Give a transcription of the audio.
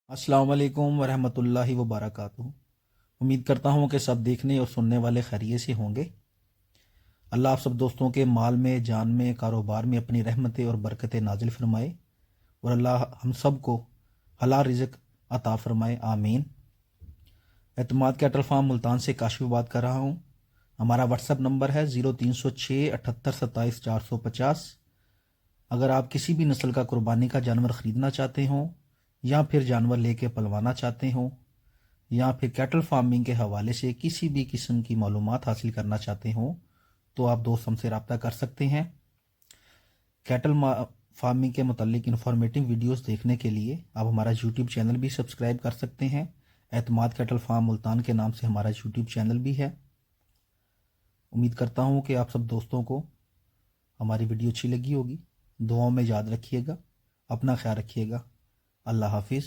अस्सलाम वालेकुम वरहमतुल्लाहि वबरकातुहू। उम्मीद करता हूँ कि सब देखने और सुनने वाले खैरियत से होंगे। अल्लाह आप सब दोस्तों के माल में, जान में, कारोबार में अपनी रहमतें और बरकतें नाजिल फरमाए और अल्लाह हम सब को हलाल रिज़्क अता फरमाए, आमीन। एतमाद कैटल फार्म मुल्तान से काशिफ बात कर रहा हूँ। हमारा व्हाट्सअप नंबर है 0306 78 27 450। अगर आप किसी भी नस्ल का कुर्बानी का जानवर ख़रीदना चाहते हों या फिर जानवर लेके पलवाना चाहते हों या फिर कैटल फार्मिंग के हवाले से किसी भी किस्म की मालूमात हासिल करना चाहते हों तो आप दोस्त हमसे रब्ता कर सकते हैं। कैटल फार्मिंग के मुतल्लिक इन्फॉर्मेटिव वीडियोस देखने के लिए आप हमारा यूट्यूब चैनल भी सब्सक्राइब कर सकते हैं। एतमाद कैटल फार्म मुल्तान के नाम से हमारा यूट्यूब चैनल भी है। उम्मीद करता हूँ कि आप सब दोस्तों को हमारी वीडियो अच्छी लगी होगी। दुआओं में याद रखिएगा, अपना ख्याल रखिएगा। अल्लाह हाफिज़।